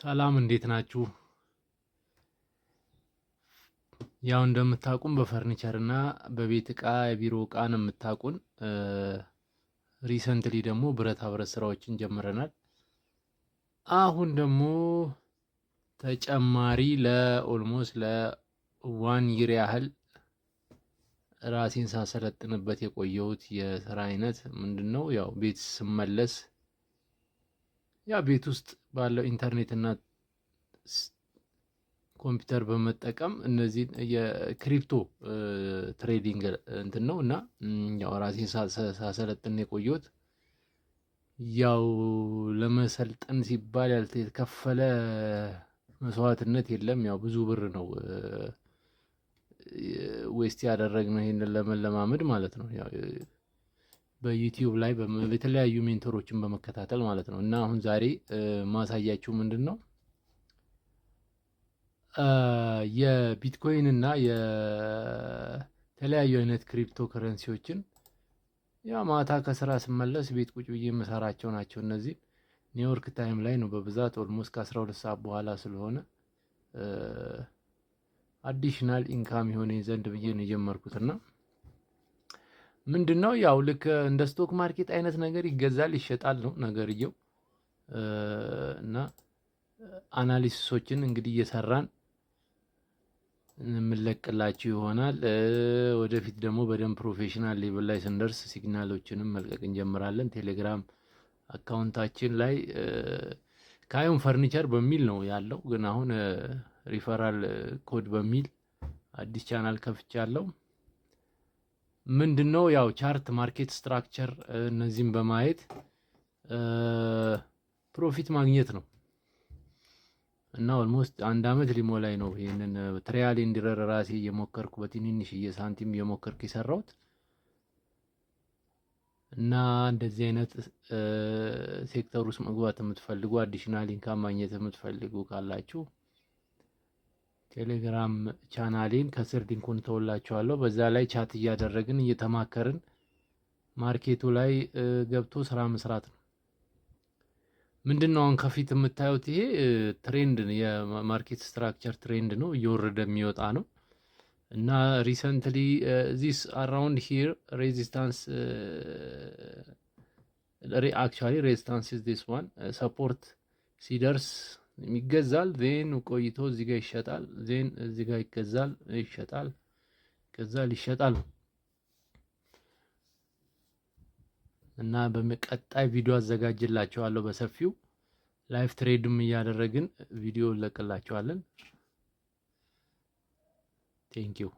ሰላም እንዴት ናችሁ? ያው እንደምታውቁን በፈርኒቸር እና በቤት እቃ የቢሮ እቃ ነው የምታውቁን። ሪሰንትሊ ደግሞ ብረታ ብረት ስራዎችን ጀምረናል። አሁን ደግሞ ተጨማሪ ለኦልሞስት ለዋን ይር ያህል ራሴን ሳሰለጥንበት የቆየሁት የስራ አይነት ምንድን ነው? ያው ቤት ስመለስ ያ ቤት ውስጥ ባለው ኢንተርኔት እና ኮምፒውተር በመጠቀም እነዚህን የክሪፕቶ ትሬዲንግ እንትን ነው እና ያው ራሴን ሳሰለጥን የቆየሁት ያው ለመሰልጠን ሲባል ያልተከፈለ መስዋዕትነት የለም። ያው ብዙ ብር ነው ዌስት ያደረግነው ይሄንን ለመለማመድ ማለት ነው። ያው በዩቲዩብ ላይ በተለያዩ ሜንተሮችን በመከታተል ማለት ነው። እና አሁን ዛሬ ማሳያችሁ ምንድን ነው የቢትኮይን እና የተለያዩ አይነት ክሪፕቶ ከረንሲዎችን ያ ማታ ከስራ ስመለስ ቤት ቁጭ ብዬ የምሰራቸው ናቸው። እነዚህ ኒውዮርክ ታይም ላይ ነው በብዛት ኦልሞስት ከ12 ሰዓት በኋላ ስለሆነ አዲሽናል ኢንካም የሆነ ዘንድ ብዬ ነው የጀመርኩት። እና ምንድነው ያው ልክ እንደ ስቶክ ማርኬት አይነት ነገር ይገዛል ይሸጣል ነው ነገርየው። እና አናሊሲሶችን እንግዲህ እየሰራን የምንለቅላችሁ ይሆናል። ወደፊት ደግሞ በደንብ ፕሮፌሽናል ሌቭል ላይ ስንደርስ ሲግናሎችንም መልቀቅ እንጀምራለን። ቴሌግራም አካውንታችን ላይ ካዩን ፈርኒቸር በሚል ነው ያለው፣ ግን አሁን ሪፈራል ኮድ በሚል አዲስ ቻናል ከፍቻለሁ። ምንድነው ያው ቻርት፣ ማርኬት ስትራክቸር እነዚህን በማየት ፕሮፊት ማግኘት ነው። እና ኦልሞስት አንድ አመት ሊሞላኝ ነው ይሄንን ትሪያል ኤንድ ኤረር ራሴ እየሞከርኩ በትንንሽዬ ሳንቲም እየሞከርኩ የሰራሁት። እና እንደዚህ አይነት ሴክተር ውስጥ መግባት የምትፈልጉ አዲሽናል ኢንካም ማግኘት የምትፈልጉ ካላችሁ ቴሌግራም ቻናሌን ከስር ሊንኩን ተወላችኋለሁ። በዛ ላይ ቻት እያደረግን እየተማከርን ማርኬቱ ላይ ገብቶ ስራ መስራት ነው። ምንድነው አሁን ከፊት የምታዩት ይሄ ትሬንድ የማርኬት ስትራክቸር ትሬንድ ነው፣ እየወረደ የሚወጣ ነው። እና ሪሰንትሊ ዚስ አራውንድ ሂር ሬዚስታንስ አክቹዋሊ ሬዚስታንስ ኢዝ ዲስ ዋን ሰፖርት ሲደርስ ይገዛል፣ ዜን ቆይቶ እዚህ ጋር ይሸጣል፣ ዜን እዚህ ጋር ይገዛል ይሸጣል፣ ይገዛል ይሸጣል። እና በቀጣይ ቪዲዮ አዘጋጅላችኋለሁ በሰፊው ላይቭ ትሬድም እያደረግን ቪዲዮ እንለቅላችኋለን። ቴንክ ዩ